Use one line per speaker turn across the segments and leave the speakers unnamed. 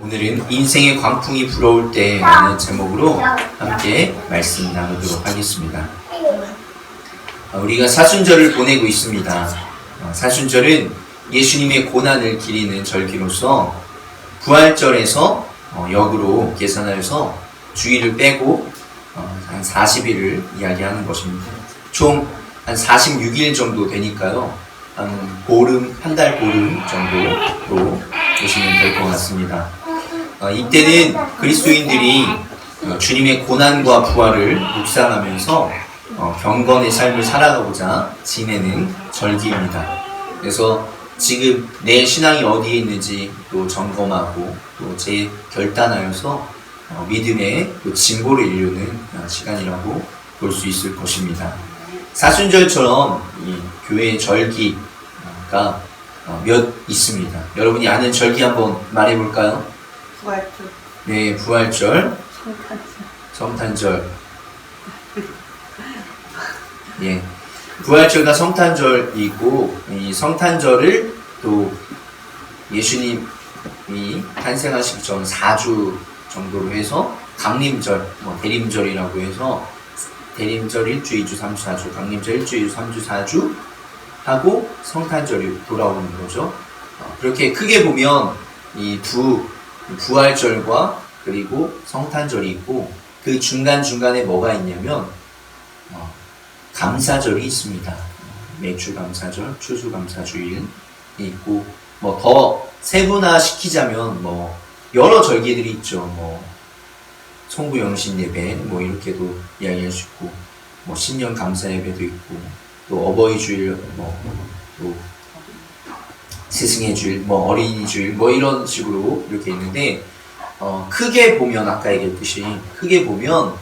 오늘은 인생의 광풍이 불어올 때라는 제목으로 함께 말씀 나누도록 하겠습니다. 우리가 사순절을 보내고 있습니다. 사순절은 예수님의 고난을 기리는 절기로서 부활절에서 역으로 계산하여서 주일을 빼고 한 40일을 이야기하는 것입니다. 총 한 46일 정도 되니까요. 한 보름, 한 달 보름 정도로 보시면 될 것 같습니다. 이때는 그리스도인들이 주님의 고난과 부활을 묵상하면서 경건의 삶을 살아가고자 지내는 절기입니다. 그래서 지금 내 신앙이 어디에 있는지 또 점검하고 또 재결단하여서 믿음의 또 진보를 이루는 시간이라고 볼 수 있을 것입니다. 사순절처럼 이 교회의 절기가 몇 있습니다. 여러분이 아는 절기 한번 말해볼까요?
부활절.
네, 부활절, 성탄절. 예, 부활절과 성탄절이고, 이 성탄절을 또 예수님이 탄생하시기 전 4주 정도로 해서 강림절, 대림절이라고 해서 대림절 1주, 2주, 3주, 4주, 강림절 1주, 2주, 3주, 4주 하고 성탄절이 돌아오는 거죠. 그렇게 크게 보면 이 두 부활절과 그리고 성탄절이 있고 그 중간중간에 뭐가 있냐면 감사절이 있습니다. 매주감사절, 추수감사주일이 있고 더 세분화시키자면 여러 절기들이 있죠. 송구영신 예배 이렇게도 이야기할 수 있고 신년 감사 예배도 있고 또 어버이 주일 또 스승의 주일 어린이 주일 이런 식으로 이렇게 있는데 크게 보면 아까 얘기했듯이 크게 보면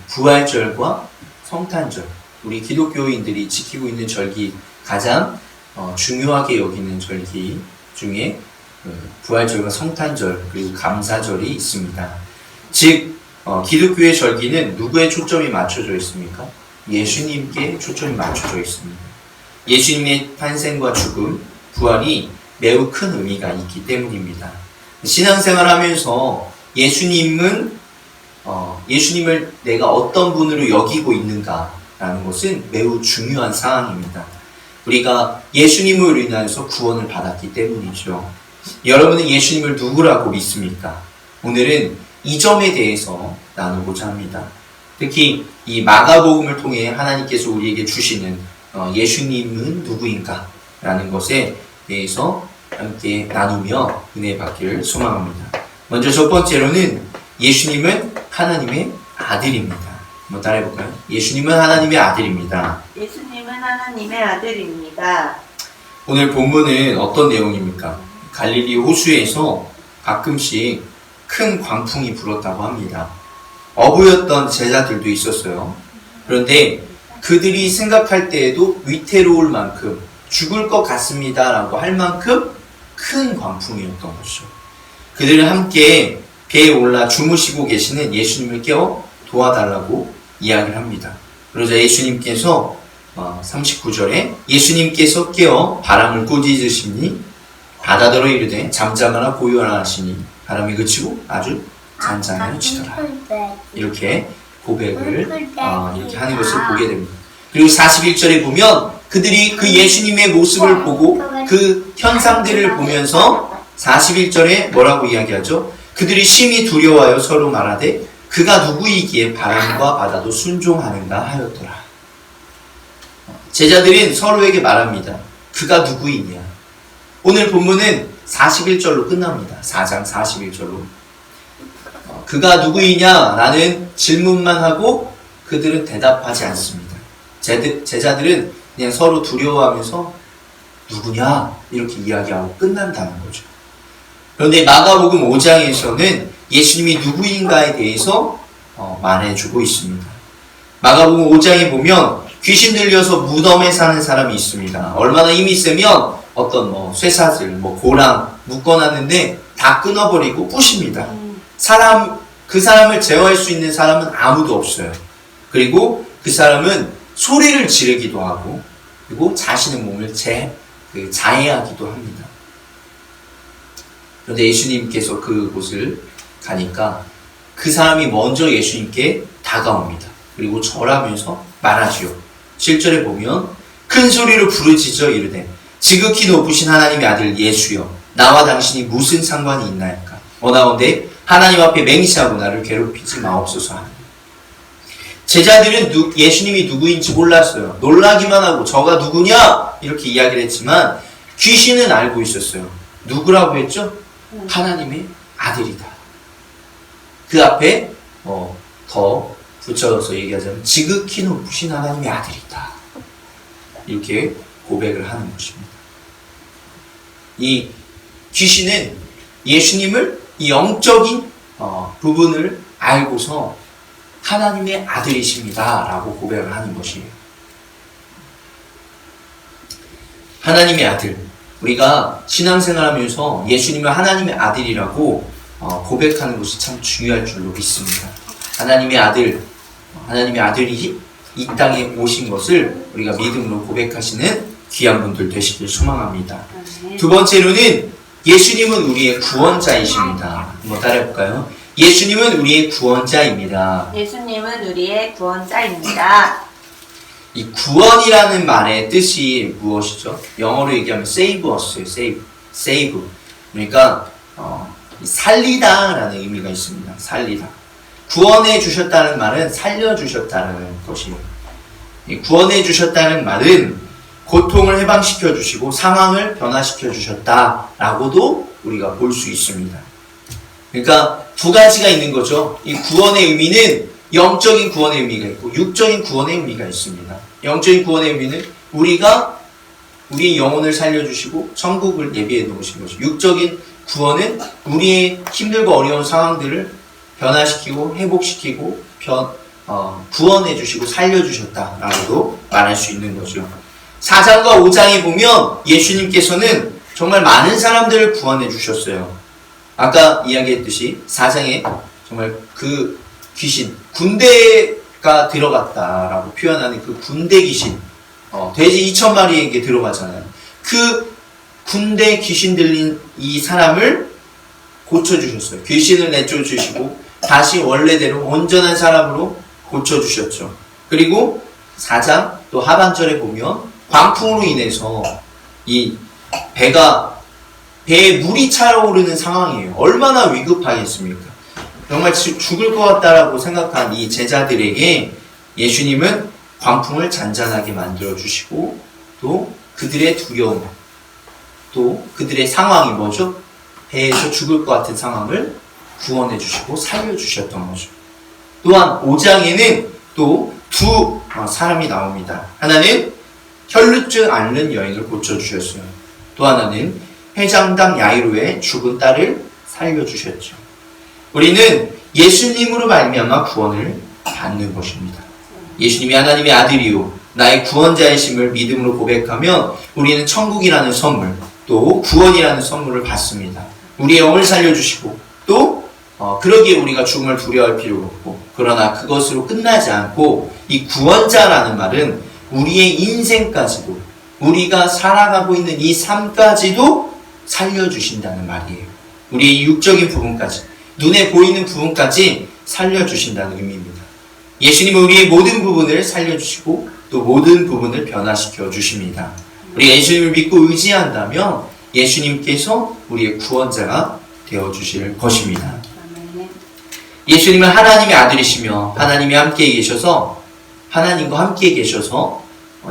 부활절과 성탄절 우리 기독교인들이 지키고 있는 절기 가장 중요하게 여기는 절기 중에 부활절과 성탄절 그리고 감사절이 있습니다. 즉 기독교의 절기는 누구에 초점이 맞춰져 있습니까? 예수님께 초점이 맞춰져 있습니다. 예수님의 탄생과 죽음, 부활이 매우 큰 의미가 있기 때문입니다. 신앙생활 하면서 예수님을 내가 어떤 분으로 여기고 있는가라는 것은 매우 중요한 사항입니다. 우리가 예수님으로 인하여서 구원을 받았기 때문이죠. 여러분은 예수님을 누구라고 믿습니까? 오늘은 이 점에 대해서 나누고자 합니다. 특히 이 마가복음을 통해 하나님께서 우리에게 주시는 예수님은 누구인가? 라는 것에 대해서 함께 나누며 은혜 받기를 소망합니다. 먼저 첫 번째로는 예수님은 하나님의 아들입니다. 한번 따라해볼까요? 예수님은 하나님의 아들입니다.
예수님은 하나님의 아들입니다.
오늘 본문은 어떤 내용입니까? 갈릴리 호수에서 가끔씩 큰 광풍이 불었다고 합니다. 어부였던 제자들도 있었어요. 그런데 그들이 생각할 때에도 위태로울 만큼 죽을 것 같습니다 라고 할 만큼 큰 광풍이었던 것이죠. 그들은 함께 배에 올라 주무시고 계시는 예수님을 깨워 도와달라고 이야기를 합니다. 그러자 예수님께서 39절에 예수님께서 깨어 바람을 꾸짖으시니 바다더러 이르되 잠잠하라 고요하라 하시니 바람이 그치고 아주 잔잔해지더라. 이렇게 고백을 이렇게 하는 것을 보게 됩니다. 그리고 41절에 보면 그들이 그 예수님의 모습을 보고 그 현상들을 보면서 41절에 뭐라고 이야기하죠? 그들이 심히 두려워하여 서로 말하되 그가 누구이기에 바람과 바다도 순종하는가 하였더라. 제자들은 서로에게 말합니다. 그가 누구이냐? 오늘 본문은 41절로 끝납니다. 4장 41절로. 그가 누구이냐? 라는 질문만 하고 그들은 대답하지 않습니다. 제자들은 그냥 서로 두려워하면서 누구냐? 이렇게 이야기하고 끝난다는 거죠. 그런데 마가복음 5장에서는 예수님이 누구인가에 대해서 말해주고 있습니다. 마가복음 5장에 보면 귀신 들려서 무덤에 사는 사람이 있습니다. 얼마나 힘이 세면 어떤 쇠사슬, 고랑 묶어놨는데 다 끊어버리고 부십니다. 그 사람을 제어할 수 있는 사람은 아무도 없어요. 그리고 그 사람은 소리를 지르기도 하고 그리고 자신의 몸을 자해하기도 합니다. 그런데 예수님께서 그곳을 가니까 그 사람이 먼저 예수님께 다가옵니다. 그리고 절하면서 말하지요. 7절에 보면 큰 소리로 부르짖어 이르되 지극히 높으신 하나님의 아들 예수여 나와 당신이 무슨 상관이 있나이까. 원하건대 하나님 앞에 맹세하고 나를 괴롭히지 마옵소서 하니. 제자들은 예수님이 누구인지 몰랐어요. 놀라기만 하고 저가 누구냐 이렇게 이야기를 했지만 귀신은 알고 있었어요. 누구라고 했죠? 하나님의 아들이다. 그 앞에 더 붙여서 얘기하자면 지극히 높으신 하나님의 아들이다. 이렇게 고백을 하는 것입니다. 이 귀신은 예수님을 이 영적인 부분을 알고서 하나님의 아들이십니다 라고 고백을 하는 것이에요. 하나님의 아들, 우리가 신앙생활하면서 예수님을 하나님의 아들이라고 고백하는 것이 참 중요할 줄로 믿습니다. 하나님의 아들이 이 땅에 오신 것을 우리가 믿음으로 고백하시는 귀한 분들 되시길 소망합니다. 두 번째로는 예수님은 우리의 구원자이십니다. 한번 따라해볼까요? 예수님은 우리의 구원자입니다.
예수님은 우리의 구원자입니다.
이 구원이라는 말의 뜻이 무엇이죠? 영어로 얘기하면 save us예요. save. 그러니까 살리다라는 의미가 있습니다. 살리다. 구원해 주셨다는 말은 살려 주셨다는 것이에요. 구원해 주셨다는 말은 고통을 해방시켜 주시고 상황을 변화시켜 주셨다라고도 우리가 볼 수 있습니다. 그러니까 두 가지가 있는 거죠. 이 구원의 의미는 영적인 구원의 의미가 있고 육적인 구원의 의미가 있습니다. 영적인 구원의 의미는 우리가 우리의 영혼을 살려주시고 천국을 예비해 놓으신 거죠. 육적인 구원은 우리의 힘들고 어려운 상황들을 변화시키고 회복시키고 구원해 주시고 살려주셨다라고도 말할 수 있는 거죠. 4장과 5장에 보면 예수님께서는 정말 많은 사람들을 구원해 주셨어요. 아까 이야기했듯이 4장에 정말 그 귀신, 군대가 들어갔다라고 표현하는 그 군대 귀신, 돼지 2,000마리에게 들어가잖아요. 그 군대 귀신 들린 이 사람을 고쳐주셨어요. 귀신을 내쫓으시고 다시 원래대로 온전한 사람으로 고쳐주셨죠. 그리고 4장 또 하반절에 보면 광풍으로 인해서 이 배에 물이 차오르는 상황이에요. 얼마나 위급하겠습니까? 정말 죽을 것 같다라고 생각한 이 제자들에게 예수님은 광풍을 잔잔하게 만들어주시고 또 그들의 두려움, 또 그들의 상황이 뭐죠? 배에서 죽을 것 같은 상황을 구원해 주시고 살려주셨던 거죠. 또한 5장에는 또 두 사람이 나옵니다. 하나는 혈루증 앓는 여인을 고쳐주셨어요. 또 하나는 회장당 야이로의 죽은 딸을 살려주셨죠. 우리는 예수님으로 말미암아 구원을 받는 것입니다. 예수님이 하나님의 아들이요 나의 구원자이심을 믿음으로 고백하면 우리는 천국이라는 선물, 또 구원이라는 선물을 받습니다. 우리의 영을 살려주시고 또 그러기에 우리가 죽음을 두려워할 필요가 없고, 그러나 그것으로 끝나지 않고 이 구원자라는 말은 우리의 인생까지도, 우리가 살아가고 있는 이 삶까지도 살려주신다는 말이에요. 우리의 육적인 부분까지, 눈에 보이는 부분까지 살려주신다는 의미입니다. 예수님은 우리의 모든 부분을 살려주시고 또 모든 부분을 변화시켜 주십니다. 우리가 예수님을 믿고 의지한다면 예수님께서 우리의 구원자가 되어주실 것입니다. 예수님은 하나님의 아들이시며 하나님과 함께 계셔서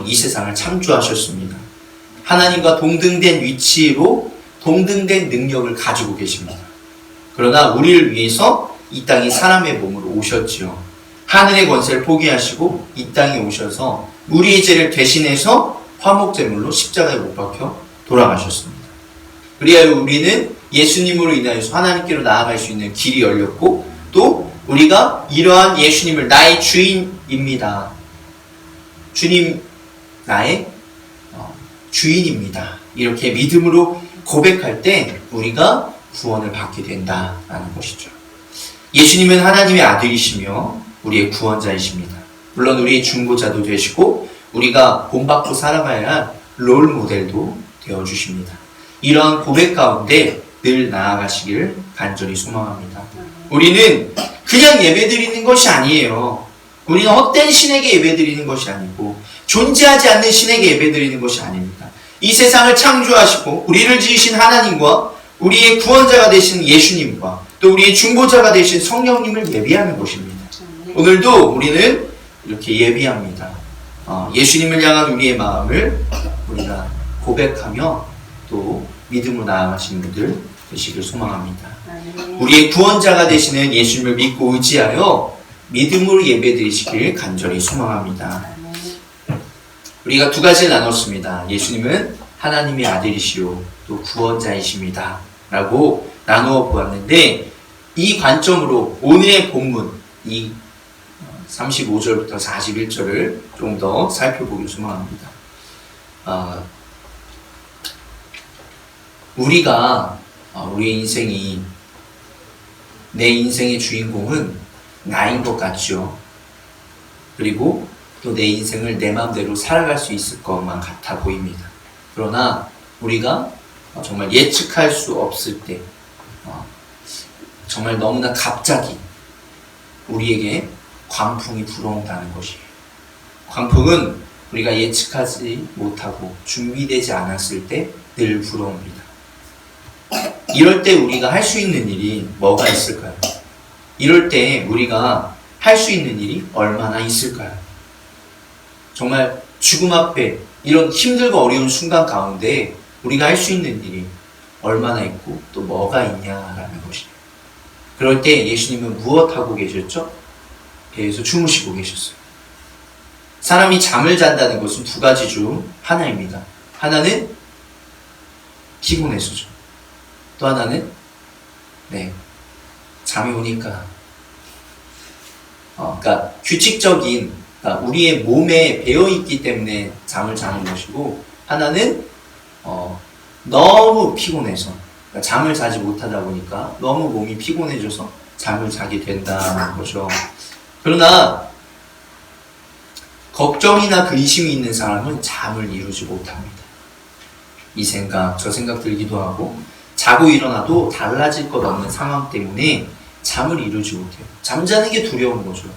이 세상을 창조하셨습니다. 하나님과 동등된 위치로 동등된 능력을 가지고 계십니다. 그러나 우리를 위해서 이 땅에 사람의 몸으로 오셨지요. 하늘의 권세를 포기하시고 이 땅에 오셔서 우리의 죄를 대신해서 화목제물로 십자가에 못 박혀 돌아가셨습니다. 그리하여 우리는 예수님으로 인하여서 하나님께로 나아갈 수 있는 길이 열렸고, 또 우리가 이러한 예수님을 나의 주인입니다. 주님 나의 주인입니다. 이렇게 믿음으로 고백할 때 우리가 구원을 받게 된다라는 것이죠. 예수님은 하나님의 아들이시며 우리의 구원자이십니다. 물론 우리의 중보자도 되시고 우리가 본받고 살아가야 할 롤 모델도 되어주십니다. 이러한 고백 가운데 늘 나아가시길 간절히 소망합니다. 우리는 그냥 예배드리는 것이 아니에요. 우리는 헛된 신에게 예배드리는 것이 아니고 존재하지 않는 신에게 예배드리는 것이 아닙니다. 이 세상을 창조하시고 우리를 지으신 하나님과 우리의 구원자가 되신 예수님과 또 우리의 중보자가 되신 성령님을 예비하는 것입니다. 오늘도 우리는 이렇게 예비합니다. 예수님을 향한 우리의 마음을 우리가 고백하며 또 믿음으로 나아가시는 분들 되시길 소망합니다. 우리의 구원자가 되시는 예수님을 믿고 의지하여 믿음으로 예배드리시길 간절히 소망합니다. 우리가 두 가지를 나눴습니다. 예수님은 하나님의 아들이시오 또 구원자이십니다 라고 나누어 보았는데, 이 관점으로 오늘의 본문 이 35절부터 41절을 좀 더 살펴보길 소망합니다. 우리의 인생이, 내 인생의 주인공은 나인 것 같죠. 그리고 또 내 인생을 내 마음대로 살아갈 수 있을 것만 같아 보입니다. 그러나 우리가 정말 예측할 수 없을 때, 정말 너무나 갑자기 우리에게 광풍이 불어온다는 것이에요. 광풍은 우리가 예측하지 못하고 준비되지 않았을 때 늘 불어옵니다. 이럴 때 우리가 할 수 있는 일이 뭐가 있을까요? 이럴 때 우리가 할 수 있는 일이 얼마나 있을까요? 정말 죽음 앞에 이런 힘들고 어려운 순간 가운데 우리가 할 수 있는 일이 얼마나 있고 또 뭐가 있냐라는 것이에요. 그럴 때 예수님은 무엇하고 계셨죠? 배에서 주무시고 계셨어요. 사람이 잠을 잔다는 것은 두 가지 중 하나입니다. 하나는 피곤해서죠. 또 하나는 잠이 오니까 그러니까 규칙적인, 그러니까 우리의 몸에 배어있기 때문에 잠을 자는 것이고, 하나는 너무 피곤해서, 그러니까 잠을 자지 못하다 보니까 너무 몸이 피곤해져서 잠을 자게 된다는 거죠. 그러나 걱정이나 근심이 있는 사람은 잠을 이루지 못합니다. 이 생각 저 생각 들기도 하고 자고 일어나도 달라질 것 없는 상황 때문에 잠을 이루지 못해요. 잠자는 게 두려운 거죠.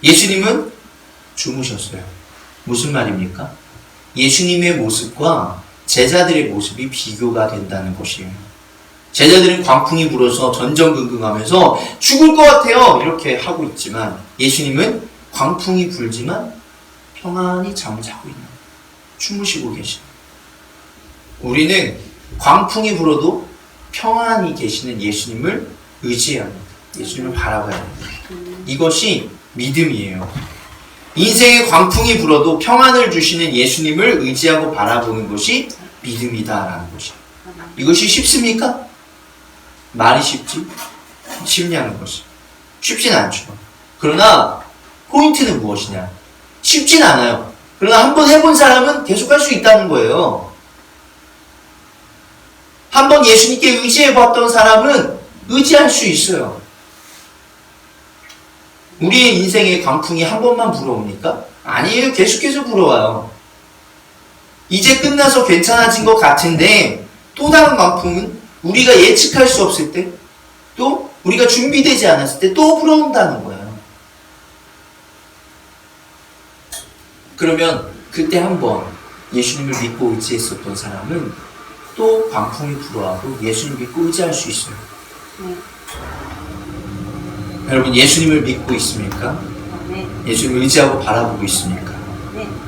예수님은 주무셨어요. 무슨 말입니까? 예수님의 모습과 제자들의 모습이 비교가 된다는 것이에요. 제자들은 광풍이 불어서 전전긍긍하면서 죽을 것 같아요 이렇게 하고 있지만, 예수님은 광풍이 불지만 평안히 잠을 자고 있는 거예요. 주무시고 계시는 거예요. 우리는 광풍이 불어도 평안히 계시는 예수님을 의지해야 합니다. 예수님을 바라봐야 합니다. 이것이 믿음이에요. 인생의 광풍이 불어도 평안을 주시는 예수님을 의지하고 바라보는 것이 믿음이다라는 것이에요. 이것이 쉽습니까? 말이 쉽지? 쉽냐는 것이. 쉽진 않죠. 그러나 포인트는 무엇이냐? 쉽진 않아요. 그러나 한번 해본 사람은 계속 할 수 있다는 거예요. 한번 예수님께 의지해봤던 사람은 의지할 수 있어요. 우리의 인생의 광풍이 한 번만 불어옵니까? 아니에요. 계속해서 불어와요. 이제 끝나서 괜찮아진 것 같은데 또 다른 광풍은 우리가 예측할 수 없을 때, 또 우리가 준비되지 않았을 때 또 불어온다는 거예요. 그러면 그때 한번 예수님을 믿고 의지했었던 사람은 또 광풍이 불어와도 예수님 믿고 의지할 수 있어요. 여러분, 예수님을 믿고 있습니까? 예수님을 의지하고 바라보고 있습니까?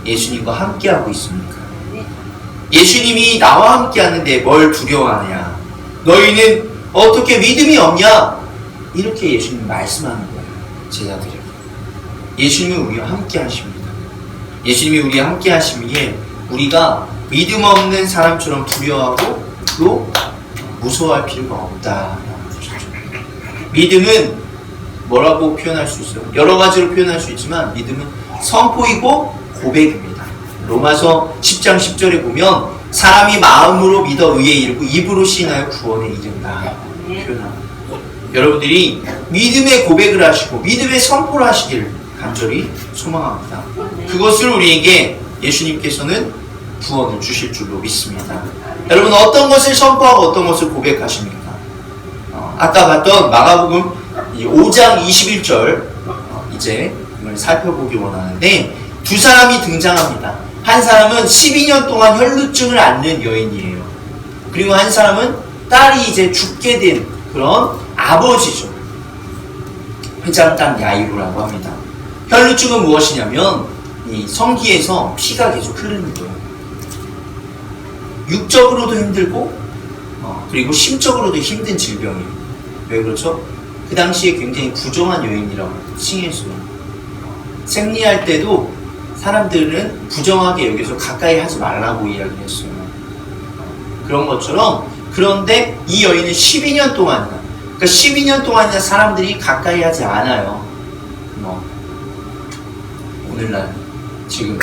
예수님과 함께하고 있습니까? 예수님이 나와 함께하는데 뭘 두려워하냐? 너희는 어떻게 믿음이 없냐? 이렇게 예수님 말씀하는 거예요. 제자들에게. 예수님은 우리와 함께하십니다. 예수님이 우리와 함께하시기에 우리가 믿음 없는 사람처럼 두려워하고 또 무서워할 필요가 없다라는 것이죠. 믿음은 뭐라고 표현할 수 있어요? 여러 가지로 표현할 수 있지만 믿음은 선포이고 고백입니다. 로마서 10장 10절에 보면 사람이 마음으로 믿어 의에 이르고 입으로 시인하여 구원에 이른다 표현합니다. 여러분들이 믿음의 고백을 하시고 믿음의 선포를 하시길 간절히 소망합니다. 그것을 우리에게 예수님께서는 구원을 주실 줄로 믿습니다. 여러분 어떤 것을 선포하고 어떤 것을 고백하십니까? 아까 봤던 마가복음 5장 21절 이제 살펴보기 원하는데 두 사람이 등장합니다. 한 사람은 12년 동안 혈루증을 앓는 여인이에요. 그리고 한 사람은 딸이 이제 죽게 된 그런 아버지죠. 회장당 야이로라고 합니다. 혈루증은 무엇이냐면 이 성기에서 피가 계속 흐르는 거예요. 육적으로도 힘들고 그리고 심적으로도 힘든 질병이에요. 왜 그렇죠? 그 당시에 굉장히 부정한 여인이라고 칭했어요. 생리할 때도 사람들은 부정하게 여기서 가까이 하지 말라고 이야기를 했어요. 그런 것처럼 그런데 이 여인은 12년 동안이나 그러니까 12년 동안이나 사람들이 가까이 하지 않아요. 오늘날 지금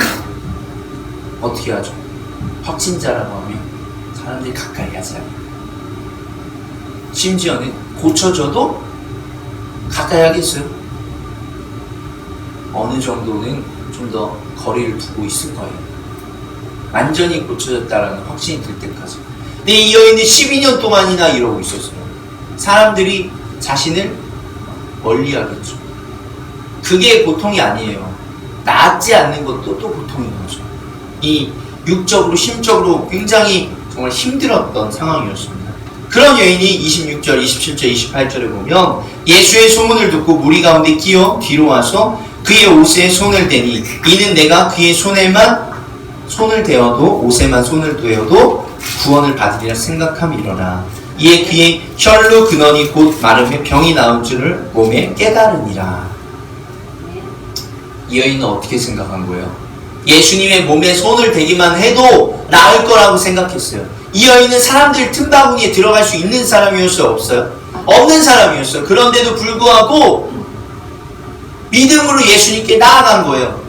어떻게 하죠? 확진자라고 하면 사람들이 가까이 하지 않아요. 심지어는 고쳐져도 가까이 하겠어요? 어느 정도는 좀 더 거리를 두고 있을 거예요. 완전히 고쳐졌다라는 확신이 들 때까지. 근데 이 여인은 12년 동안이나 이러고 있었어요. 사람들이 자신을 멀리하겠죠. 그게 고통이 아니에요. 낫지 않는 것도 또 고통인 거죠. 이 육적으로 심적으로 굉장히 정말 힘들었던 상황이었습니다. 그런 여인이 26절, 27절, 28절에 보면 예수의 소문을 듣고 무리 가운데 끼어 뒤로 와서 그의 옷에 손을 대니 이는 내가 그의 손에만 손을 대어도 옷에만 손을 대어도 구원을 받으리라 생각함이로라. 이에 그의 혈루 근원이 곧 마름에 병이 나온 줄을 몸에 깨달으니라. 이 여인은 어떻게 생각한 거예요? 예수님의 몸에 손을 대기만 해도 나을 거라고 생각했어요. 이 여인은 사람들 틈바구니에 들어갈 수 있는 사람이었어요? 없어요? 없는 사람이었어요. 그런데도 불구하고 믿음으로 예수님께 나아간 거예요.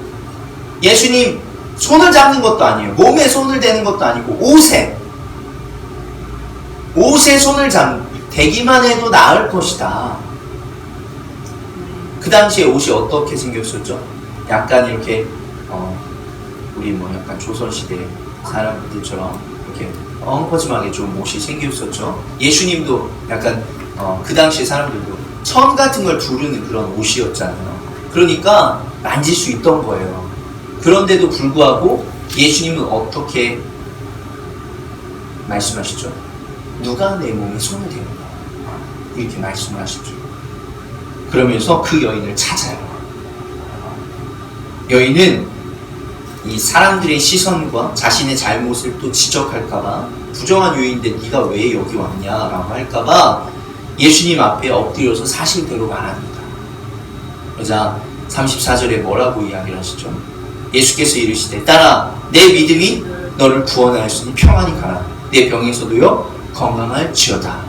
예수님 손을 잡는 것도 아니에요. 몸에 손을 대는 것도 아니고 옷에 손을 대기만 해도 나을 것이다. 그 당시에 옷이 어떻게 생겼었죠? 약간 이렇게 우리 약간 조선시대 사람들처럼 이렇게 엉퍼짐하게 좀 옷이 생겼었죠. 예수님도 약간 그 당시에 사람들도 천 같은 걸 두르는 그런 옷이었잖아요. 그러니까 만질 수 있던 거예요. 그런데도 불구하고 예수님은 어떻게 말씀하시죠? 누가 내 몸에 손을 대는가? 이렇게 말씀을 하시죠. 그러면서 그 여인을 찾아요. 여인은 이 사람들의 시선과 자신의 잘못을 또 지적할까봐 부정한 여인인데 네가 왜 여기 왔냐라고 할까봐 예수님 앞에 엎드려서 사실대로 말합니다. 그러자 34절에 뭐라고 이야기를 하시죠? 예수께서 이르시되 딸아 내 믿음이 너를 구원하였으니 평안히 가라. 내 병에서도요 건강할지어다.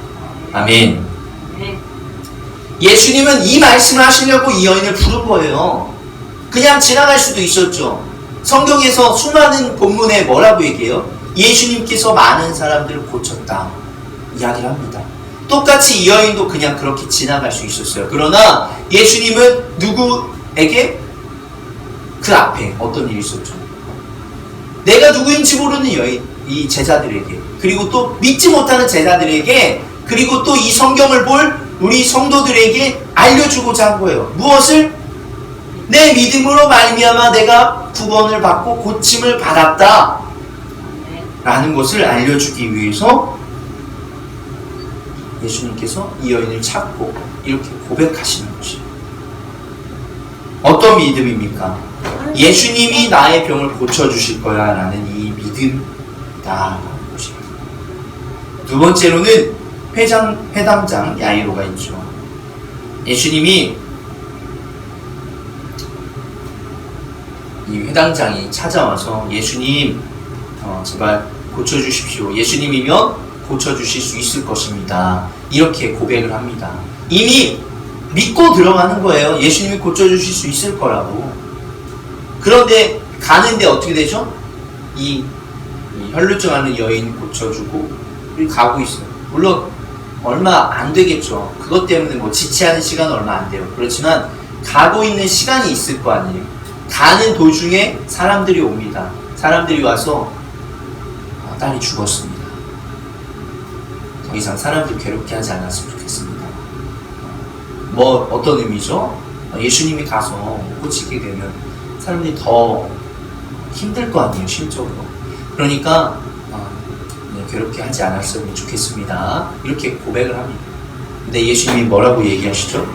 아멘. 예수님은 이 말씀을 하시려고 이 여인을 부른 거예요. 그냥 지나갈 수도 있었죠. 성경에서 수많은 본문에 뭐라고 얘기해요? 예수님께서 많은 사람들을 고쳤다 이야기를 합니다. 똑같이 이 여인도 그냥 그렇게 지나갈 수 있었어요. 그러나 예수님은 누구에게? 그 앞에 어떤 일이 있었죠? 내가 누구인지 모르는 여인, 이 제자들에게, 그리고 또 믿지 못하는 제자들에게, 그리고 또 이 성경을 볼 우리 성도들에게 알려주고자 한 거예요. 무엇을? 내 믿음으로 말미암아 내가 구원을 받고 고침을 받았다 라는 것을 알려주기 위해서 예수님께서 이 여인을 찾고 이렇게 고백하시는 것이에요. 어떤 믿음입니까? 예수님이 나의 병을 고쳐주실 거야 라는 이 믿음이다 라는 것이에요. 두 번째로는 회당장 야이로가 있죠. 예수님이 이 회당장이 찾아와서 예수님 제발 고쳐주십시오. 예수님이면 고쳐주실 수 있을 것입니다. 이렇게 고백을 합니다. 이미 믿고 들어가는 거예요. 예수님이 고쳐주실 수 있을 거라고. 그런데 가는데 어떻게 되죠? 이 혈루증 앓는 여인 고쳐주고 가고 있어요. 물론 얼마 안 되겠죠. 그것 때문에 지체하는 시간은 얼마 안 돼요. 그렇지만 가고 있는 시간이 있을 거 아니에요. 가는 도중에 사람들이 옵니다. 사람들이 와서 딸이 죽었습니다. 더 이상 사람들 괴롭게 하지 않았으면 좋겠습니다. 뭐 어떤 의미죠? 예수님이 가서 고치게 되면 사람들이 더 힘들 거 아니에요, 심적으로. 그러니까 괴롭게 하지 않았으면 좋겠습니다. 이렇게 고백을 합니다. 근데 예수님이 뭐라고 얘기하시죠?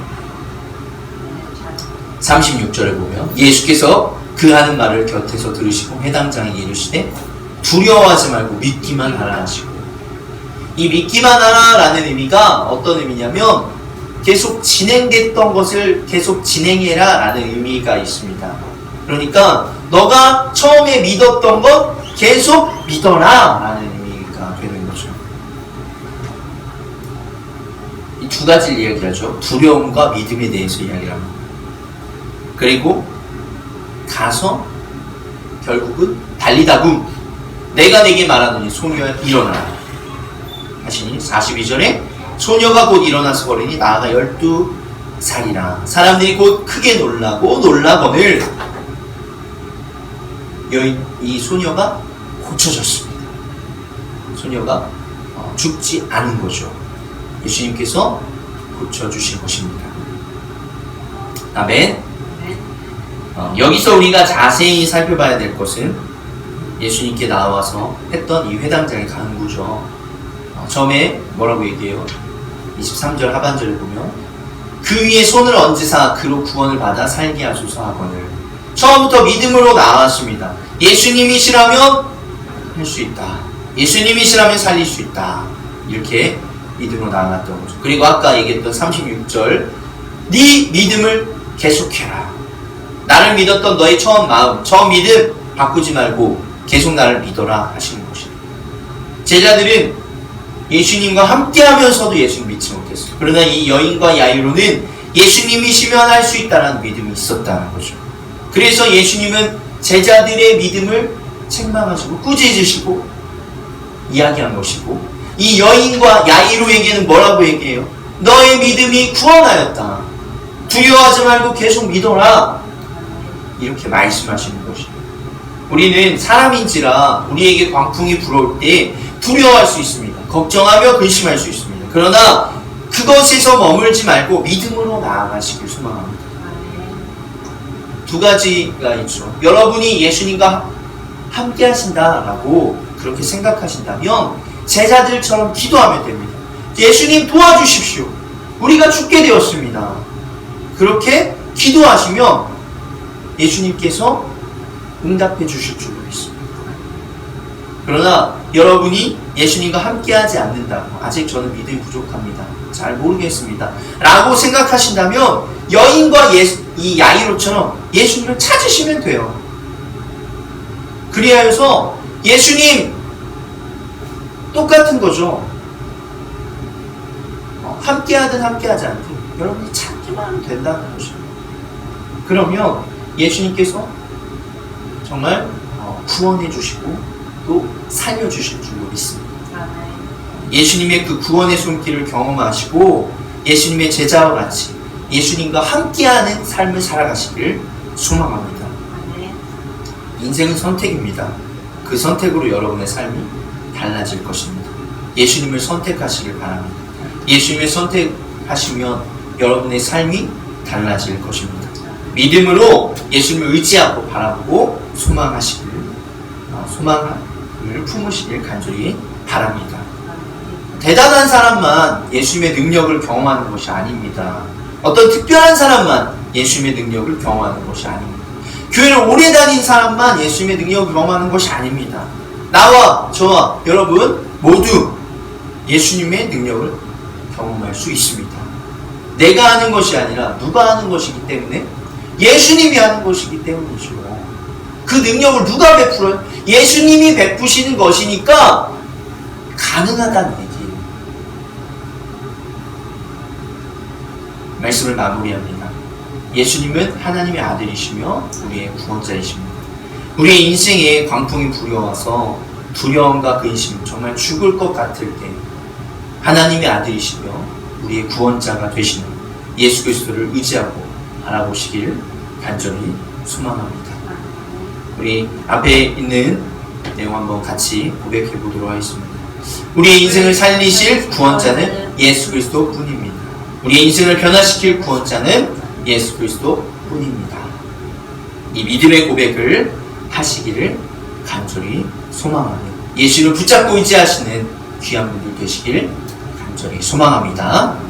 36절에 보면 예수께서 그 하는 말을 곁에서 들으시고 해당장에게 이르시되 두려워하지 말고 믿기만 하라 하시고, 이 믿기만 하라 라는 의미가 어떤 의미냐면 계속 진행됐던 것을 계속 진행해라 라는 의미가 있습니다. 그러니까 너가 처음에 믿었던 것 계속 믿어라 라는 의미가 되는 거죠. 이 두 가지를 이야기하죠. 두려움과 믿음에 대해서 이야기를 합니다. 그리고 가서 결국은 달리다군 내가 내게 말하노니 소녀야 일어나라 하시니 42절에 소녀가 곧 일어나서 걸으니 나아가 12살이라 사람들이 곧 크게 놀라고 놀라거늘 이 소녀가 고쳐졌습니다. 소녀가 죽지 않은 거죠. 예수님께서 고쳐주신 것입니다. 아멘. 여기서 우리가 자세히 살펴봐야 될 것은 예수님께 나와서 했던 이 회당장의 간구죠. 처음에 뭐라고 얘기해요? 23절 하반절에 보면 그 위에 손을 얹으사 그로 구원을 받아 살게 하소서 하거늘 처음부터 믿음으로 나아갔습니다. 예수님이시라면 할 수 있다. 예수님이시라면 살릴 수 있다. 이렇게 믿음으로 나아갔던 거죠. 그리고 아까 얘기했던 36절 네 믿음을 계속해라. 나를 믿었던 너의 처음 마음, 처음 믿음 바꾸지 말고 계속 나를 믿어라 하시는 것입니다. 제자들은 예수님과 함께 하면서도 예수님 믿지 못했어요. 그러나 이 여인과 야이로는 예수님이시면 할 수 있다는 믿음이 있었다는 거죠. 그래서 예수님은 제자들의 믿음을 책망하시고 꾸짖으시고 이야기한 것이고, 이 여인과 야이로에게는 뭐라고 얘기해요? 너의 믿음이 구원하였다. 두려워하지 말고 계속 믿어라. 이렇게 말씀하시는 것이죠. 우리는 사람인지라 우리에게 광풍이 불어올 때 두려워할 수 있습니다. 걱정하며 근심할 수 있습니다. 그러나 그것에서 머물지 말고 믿음으로 나아가시길 소망합니다. 두 가지가 있죠. 여러분이 예수님과 함께 하신다라고 그렇게 생각하신다면 제자들처럼 기도하면 됩니다. 예수님 도와주십시오. 우리가 죽게 되었습니다. 그렇게 기도하시면 예수님께서 응답해 주실 줄로 믿습니다. 그러나 여러분이 예수님과 함께하지 않는다고 아직 저는 믿음이 부족합니다. 잘 모르겠습니다. 라고 생각하신다면 여인과 이 야이로처럼 예수님을 찾으시면 돼요. 그리하여서 예수님 똑같은 거죠. 함께하든 함께하지 않든 여러분이 찾기만 하면 된다는 것입니다. 그러면 예수님께서 정말 구원해 주시고 또 살려 주실 줄로 믿습니다. 예수님의 그 구원의 손길을 경험하시고 예수님의 제자와 같이 예수님과 함께하는 삶을 살아가시길 소망합니다. 인생은 선택입니다. 그 선택으로 여러분의 삶이 달라질 것입니다. 예수님을 선택하시길 바랍니다. 예수님을 선택하시면 여러분의 삶이 달라질 것입니다. 믿음으로 예수님을 의지하고 바라보고 소망을 품으시길 간절히 바랍니다. 대단한 사람만 예수님의 능력을 경험하는 것이 아닙니다. 어떤 특별한 사람만 예수님의 능력을 경험하는 것이 아닙니다. 교회를 오래 다닌 사람만 예수님의 능력을 경험하는 것이 아닙니다. 나와 저와 여러분 모두 예수님의 능력을 경험할 수 있습니다. 내가 하는 것이 아니라 누가 하는 것이기 때문에 예수님이 하는 것이기 때문이죠. 그 능력을 누가 베풀어요? 예수님이 베푸시는 것이니까 가능하다는 얘기예요. 말씀을 마무리합니다. 예수님은 하나님의 아들이시며 우리의 구원자이십니다. 우리의 인생에 광풍이 불어와서 두려움과 근심, 정말 죽을 것 같을 때 하나님의 아들이시며 우리의 구원자가 되시는 예수 그리스도를 의지하고 바라보시길 간절히 소망합니다. 우리 앞에 있는 내용 한번 같이 고백해 보도록 하겠습니다. 우리의 인생을 살리실 구원자는 예수 그리스도 뿐입니다. 우리의 인생을 변화시킬 구원자는 예수 그리스도 뿐입니다. 이 믿음의 고백을 하시기를 간절히 소망하며 예수를 붙잡고 의지하시는 귀한 분들 되시길 간절히 소망합니다.